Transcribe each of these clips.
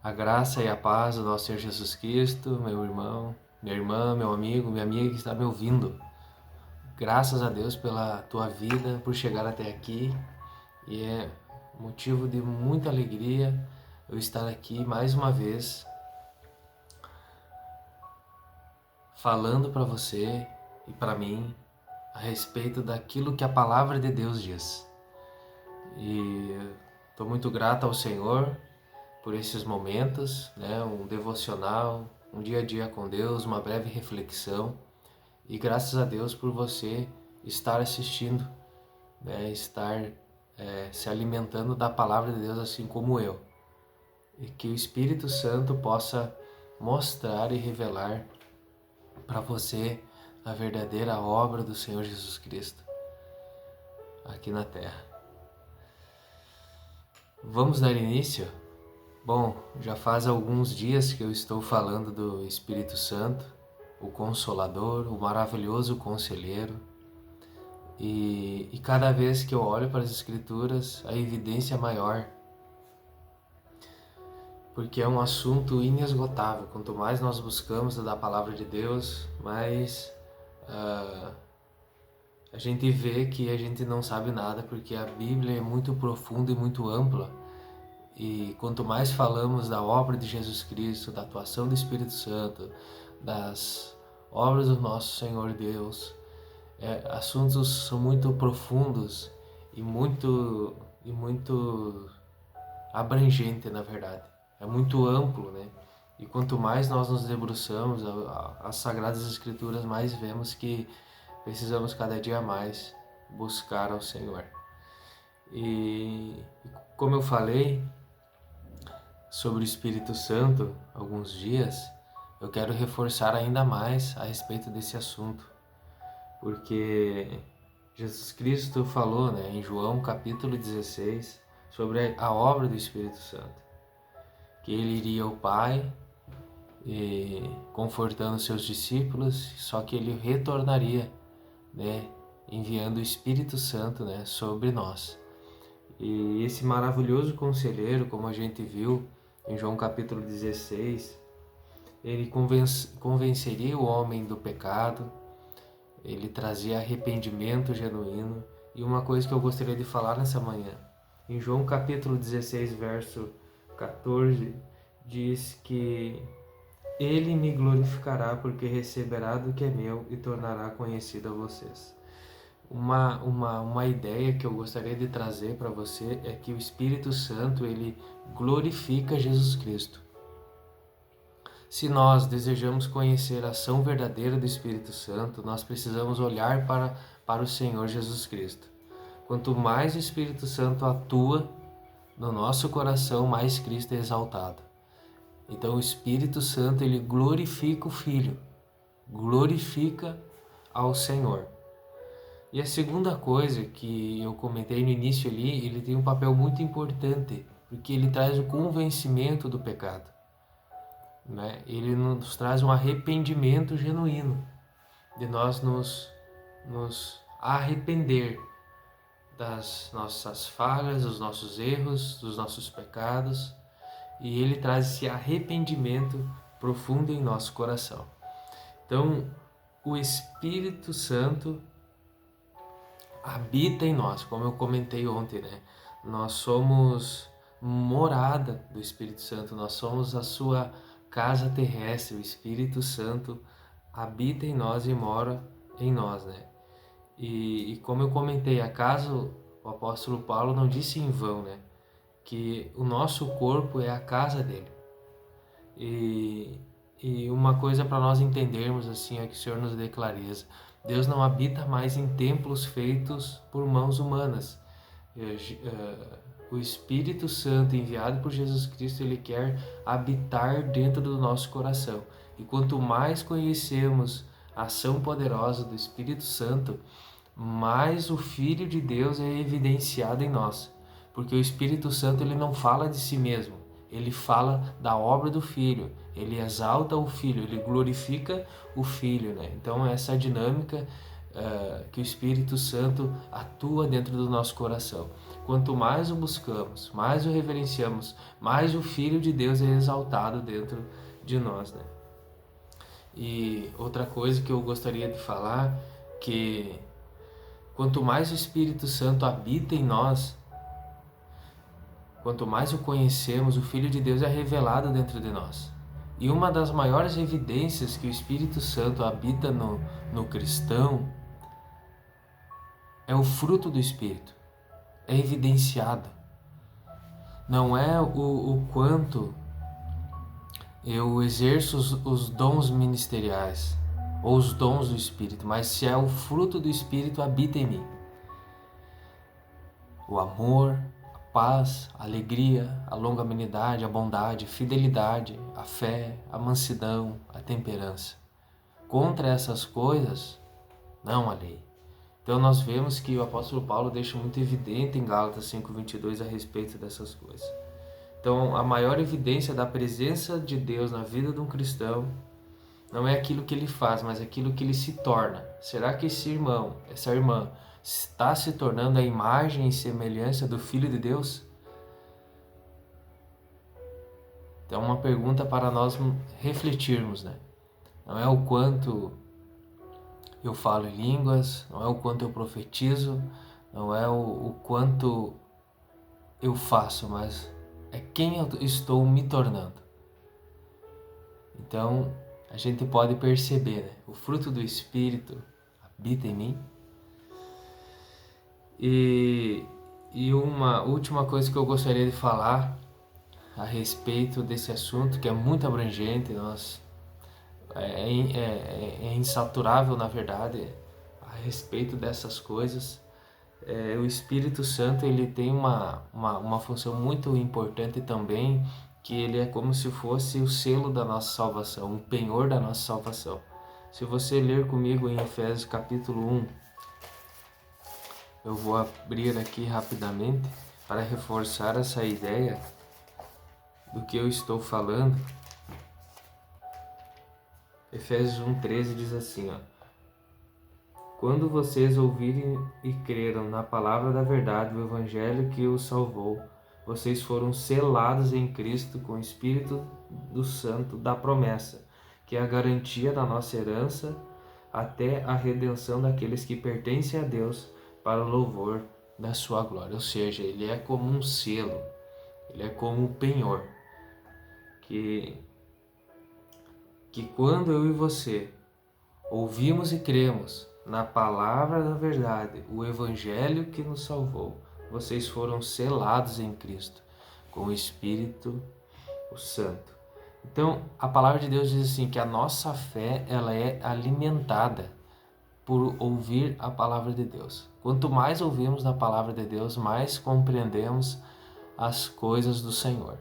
A graça e a paz do nosso Senhor Jesus Cristo, meu irmão, minha irmã, meu amigo, minha amiga que está me ouvindo. Graças a Deus pela tua vida, por chegar até aqui. E é motivo de muita alegria eu estar aqui mais uma vez falando para você e para mim a respeito daquilo que a palavra de Deus diz. E estou muito grato ao Senhor por esses momentos, né? Um devocional, um dia a dia com Deus, uma breve reflexão. E graças a Deus por você estar assistindo, né? Estar se alimentando da palavra de Deus assim como eu. E que o Espírito Santo possa mostrar e revelar para você a verdadeira obra do Senhor Jesus Cristo aqui na Terra. Vamos dar início? Bom, já faz alguns dias que eu estou falando do Espírito Santo, o Consolador, o maravilhoso Conselheiro. E cada vez que eu olho para as Escrituras, a evidência é maior. Porque é um assunto inesgotável. Quanto mais nós buscamos da palavra de Deus, mais a gente vê que a gente não sabe nada, porque a Bíblia é muito profunda e muito ampla. E quanto mais falamos da obra de Jesus Cristo, da atuação do Espírito Santo, das obras do nosso Senhor Deus, assuntos são muito profundos e muito abrangente, na verdade. É muito amplo, né? E quanto mais nós nos debruçamos as Sagradas Escrituras, mais vemos que precisamos cada dia mais buscar ao Senhor. E como eu falei sobre o Espírito Santo alguns dias, eu quero reforçar ainda mais a respeito desse assunto, porque Jesus Cristo falou, né, em João capítulo 16 sobre a obra do Espírito Santo, que ele iria ao Pai confortando seus discípulos, só que ele retornaria, né, enviando o Espírito Santo, né, sobre nós. E esse maravilhoso conselheiro, como a gente viu em João capítulo 16, ele convenceria o homem do pecado, ele trazia arrependimento genuíno. E uma coisa que eu gostaria de falar nessa manhã, em João capítulo 16, verso 14, diz que ele me glorificará porque receberá do que é meu e tornará conhecido a vocês. Uma ideia que eu gostaria de trazer para você é que o Espírito Santo, ele glorifica Jesus Cristo. Se nós desejamos conhecer a ação verdadeira do Espírito Santo, nós precisamos olhar para o Senhor Jesus Cristo. Quanto mais o Espírito Santo atua no nosso coração, mais Cristo é exaltado. Então o Espírito Santo, ele glorifica o Filho, glorifica ao Senhor. E a segunda coisa que eu comentei no início ali, ele tem um papel muito importante, porque ele traz o convencimento do pecado, né? Ele nos traz um arrependimento genuíno, de nós nos arrepender das nossas falhas, dos nossos erros, dos nossos pecados, e ele traz esse arrependimento profundo em nosso coração. Então, o Espírito Santo habita em nós, como eu comentei ontem, né? Nós somos morada do Espírito Santo, nós somos a sua casa terrestre. O Espírito Santo habita em nós e mora em nós, né? E como eu comentei, acaso o apóstolo Paulo não disse em vão, né, que o nosso corpo é a casa dele. E uma coisa para nós entendermos assim é que o Senhor nos dê clareza. Deus não habita mais em templos feitos por mãos humanas. O Espírito Santo enviado por Jesus Cristo, ele quer habitar dentro do nosso coração. E quanto mais conhecemos a ação poderosa do Espírito Santo, mais o Filho de Deus é evidenciado em nós. Porque o Espírito Santo, ele não fala de si mesmo, ele fala da obra do Filho, ele exalta o Filho, ele glorifica o Filho, né? Então essa dinâmica que o Espírito Santo atua dentro do nosso coração. quanto mais o buscamos, mais o reverenciamos, mais o Filho de Deus é exaltado dentro de nós, né? E outra coisa que eu gostaria de falar, que quanto mais o Espírito Santo habita em nós, quanto mais o conhecemos, o Filho de Deus é revelado dentro de nós. E uma das maiores evidências que o Espírito Santo habita no cristão é o fruto do Espírito. É evidenciado. Não é o quanto eu exerço os dons ministeriais ou os dons do Espírito, mas se é o fruto do Espírito habita em mim. O amor, a paz, a alegria, a longanimidade, a bondade, a fidelidade, a fé, a mansidão, a temperança. Contra essas coisas, não há lei. Então nós vemos que o apóstolo Paulo deixa muito evidente em Gálatas 5:22 a respeito dessas coisas. Então a maior evidência da presença de Deus na vida de um cristão não é aquilo que ele faz, mas aquilo que ele se torna. Será que esse irmão, essa irmã, está se tornando a imagem e semelhança do Filho de Deus? Então é uma pergunta para nós refletirmos, né? Não é o quanto eu falo em línguas, não é o quanto eu profetizo, não é o quanto eu faço, mas é quem eu estou me tornando. Então, a gente pode perceber, né? O fruto do Espírito habita em mim. E uma última coisa que eu gostaria de falar a respeito desse assunto, que é muito abrangente, é insaturável, na verdade, a respeito dessas coisas. O Espírito Santo ele tem uma função muito importante também, que ele é como se fosse o selo da nossa salvação, o penhor da nossa salvação. Se você ler comigo em Efésios capítulo 1, eu vou abrir aqui rapidamente para reforçar essa ideia do que eu estou falando. Efésios 1:13 diz assim, ó: quando vocês ouvirem e creram na palavra da verdade, o evangelho que os salvou, vocês foram selados em Cristo com o Espírito do Santo da promessa, que é a garantia da nossa herança até a redenção daqueles que pertencem a Deus para o louvor da sua glória. Ou seja, ele é como um selo, ele é como um penhor, que quando eu e você ouvimos e cremos na palavra da verdade, o evangelho que nos salvou, vocês foram selados em Cristo com o Espírito Santo. Então, a palavra de Deus diz assim, que a nossa fé ela é alimentada por ouvir a palavra de Deus. Quanto mais ouvimos da palavra de Deus, mais compreendemos as coisas do Senhor.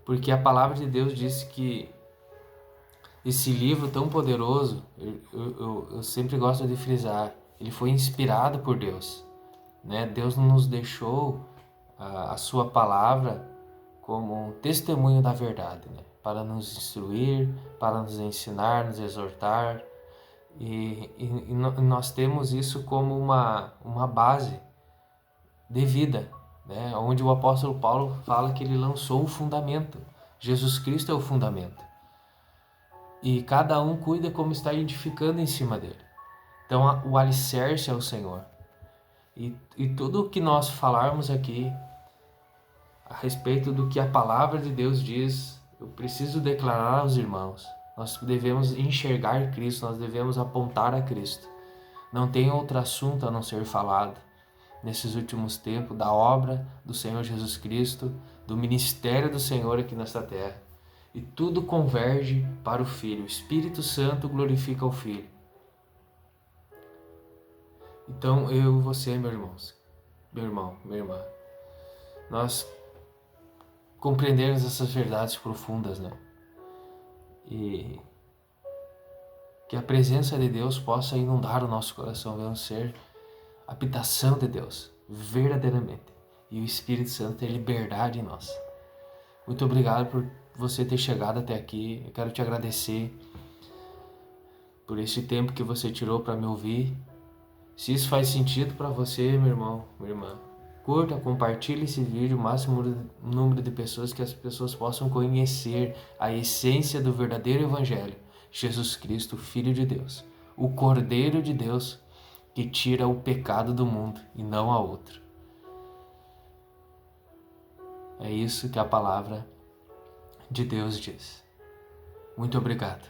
Porque a palavra de Deus diz que esse livro tão poderoso, eu sempre gosto de frisar, ele foi inspirado por Deus, né? Deus não nos deixou a sua palavra como um testemunho da verdade, né? Para nos instruir, para nos ensinar, nos exortar. E nós temos isso como uma base de vida, né? Onde o apóstolo Paulo fala que ele lançou o fundamento. Jesus Cristo é o fundamento. E cada um cuida como está edificando em cima dele. Então o alicerce é o Senhor. E tudo o que nós falarmos aqui a respeito do que a palavra de Deus diz, eu preciso declarar aos irmãos. Nós devemos enxergar Cristo, nós devemos apontar a Cristo. Não tem outro assunto a não ser falado nesses últimos tempos da obra do Senhor Jesus Cristo, do ministério do Senhor aqui nesta terra. E tudo converge para o Filho. O Espírito Santo glorifica o Filho. Então eu e você, meu irmão, minha irmã, nós compreendemos essas verdades profundas, né? E que a presença de Deus possa inundar o nosso coração, vamos ser habitação de Deus, verdadeiramente. E o Espírito Santo ter liberdade em nós. Muito obrigado por você ter chegado até aqui. Eu quero te agradecer por esse tempo que você tirou para me ouvir. Se isso faz sentido para você, meu irmão, minha irmã, Curta, compartilhe esse vídeo, o máximo número de pessoas, que as pessoas possam conhecer a essência do verdadeiro Evangelho. Jesus Cristo, Filho de Deus, o Cordeiro de Deus que tira o pecado do mundo e não a outro. É isso que a palavra de Deus diz. Muito obrigado.